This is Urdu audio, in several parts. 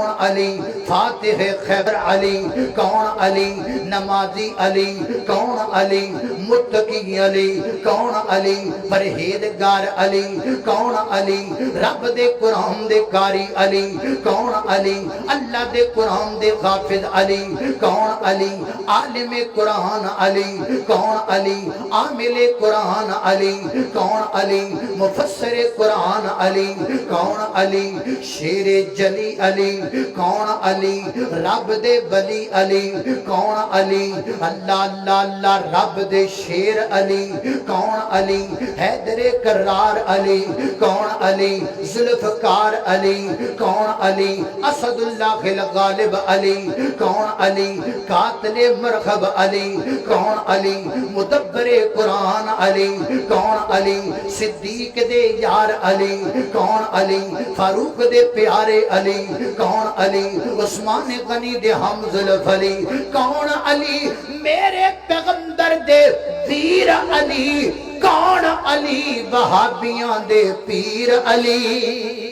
کون علی فاتح خیبر علی کون علی نمازی علی کون علی متقی علی کون علی پرہیزگار علی کون علی رب دے قرآن دے قاری علی کون علی اللہ دے قرآن دے حافظ علی کون علی عالم قرآن علی کون علی عامل قرآن علی کون علی مفسر قرآن علی کون علی شیر جلی علی کون علی رب دے ولی علی کون علی اللہ اللہ اللہ رب دے شیر علی کون علی حیدر کرار علی کون علی ذوالفقار علی کون علی اسد اللہ الغالب علی کون علی قاتل مرغب علی کون علی مدبر قرآن علی کون علی صدیق دے یار علی کون علی فاروق دے پیارے علی کون علی عثمان غنی دے ہم زلف علی کون علی میرے پیغمبر دے ویر علی کون علی وہابیاں دے پیر علی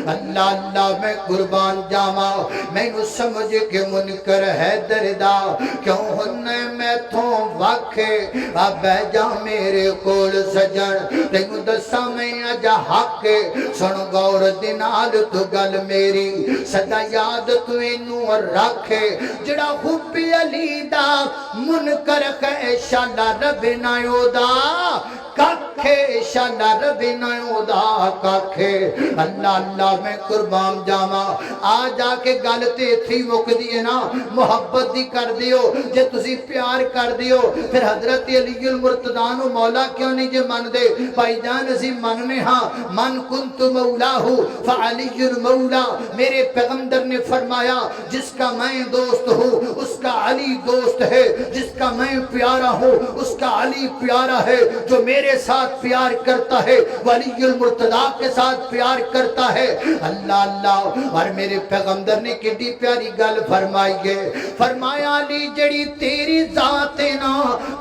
اللہ اللہ میں قربان جاما میں نو سمجھ کے منکر ہے دردا کیوں ہنے میں تھوں واکھے بہ جا میرے کول سجن تینو دسا میں اجا حق سن غور دے نال تو گل میری سدا یاد تو اینو رکھے جڑا حب علی دا منکر ہے شالا رب نہ اودا کاکھے شالا رب نہ اودا کاکھے اللہ اللہ میں قربان جاما آ جا کے گل تے تھی مک دیئے نا محبت دی کر دیو جے تسی پیار کر دیو پھر حضرت علی المرتضیٰ نو مولا کیوں نہیں جے من دے بھائی جان اسی من میں ہاں من کنت مولاہو فعلی المولا میرے پیغمبر نے فرمایا جس کا میں دوست ہوں اس کا علی دوست ہے جس کا میں پیارا ہوں اس کا علی پیارا ہے جو میرے ساتھ پیار کرتا ہے ولی المرتضیٰ کے ساتھ پیار کرتا ہے اللہ اللہ اور میرے پیغمبر نے کتنی پیاری گل فرمائی ہے فرمایا علی جڑی تیری ذات نا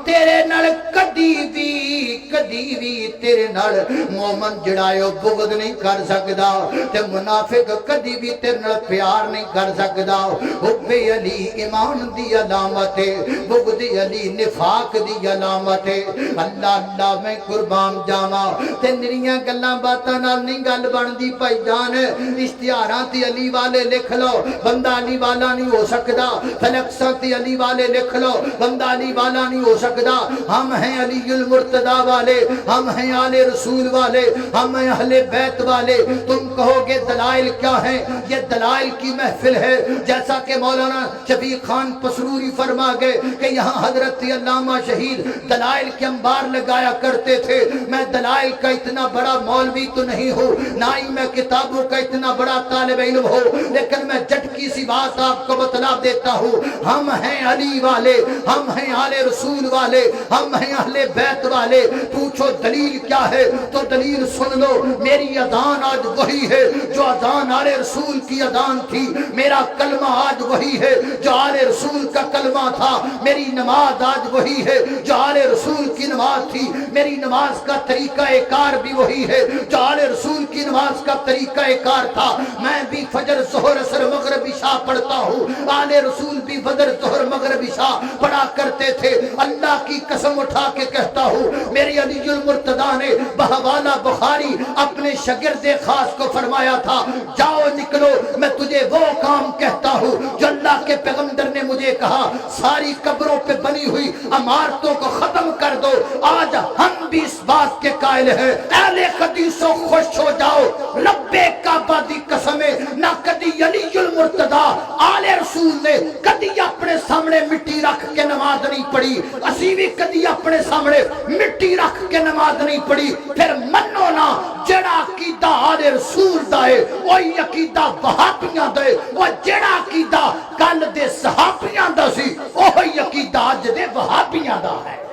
تیرے نال کدی بھی تیرے نال مومن جڑایو بغض نہیں کر سکدا تے منافق کدی بھی تیرے نال پیار نہیں کر سکدا حب علی ایمان دی علامت ہے بغض علی نفاق دی علامت ہے اللہ اللہ میں قربان جاواں تے نریاں گلاں باتاں نال نہیں گل بندی بھائی جان اشتہارات علی والے لکھ لو بندہ علی والا نہیں ہو سکتا فلکسات علی والے لکھ لو بندہ علی والا نہیں ہو سکتا ہم ہیں علی المرتضیٰ والے ہم ہیں آل رسول والے ہم ہیں اہل بیت والے تم کہو گے دلائل کیا ہیں یہ دلائل کی محفل ہے جیسا کہ مولانا شفیق خان پسروری فرما گئے کہ یہاں حضرت علامہ شہید دلائل کے انبار لگایا کرتے تھے میں دلائل کا اتنا بڑا مولوی تو نہیں ہوں نہ ہی میں کتابوں کا اتنا بڑا طالب علم ہو لیکن میں جھٹکی سی بات آپ کو بتلا دیتا ہوں ہم ہیں علی والے ہم ہیں آل رسول والے ہم ہیں اہل بیت والے پوچھو دلیل کیا ہے تو دلیل سن لو میری اذان آج وہی ہے جو اذان آل رسول کی اذان تھی میرا کلمہ آج وہی ہے جو آل رسول کا کلمہ تھا میری نماز آج وہی ہے جو آل رسول کی نماز تھی میری نماز کا طریقہ کار بھی وہی ہے جو آل رسول کی نماز کا طریقہ کار تھا میں بھی فجر ظہر اثر مغرب عشاء پڑھتا ہوں آل رسول بھی فجر ظہر مغرب عشاء پڑھا کرتے تھے اللہ کی قسم اٹھا کے کہتا ہوں میری علی المرتضیٰ نے بحوالہ بخاری اپنے شاگرد خاص کو فرمایا تھا جاؤ نکلو میں تجھے وہ کام کہتا ہوں جو اللہ کے پیغمبر نے مجھے کہا ساری قبروں پہ بنی ہوئی عمارتوں کو ختم کر دو آج ہم بھی اس بات کے قائل ہیں اہل حدیثوں خوش ہو جاؤ رب کعبہ دی قسمیں نہ کدی علی المرتضیٰ آل رسول نے کدی اپنے سامنے مٹی رکھ کے نماز نہیں پڑھی اسی بھی کدی اپنے سامنے مٹی رکھ کے نماز نہیں پڑھی پھر منو نا جڑا عقیدہ آل رسول دا ہے وہی عقیدہ وہابیاں دا ہے وہ جڑا عقیدہ کل دے صحابیاں دا سی وہی عقیدہ اج دے وہابیاں دا ہے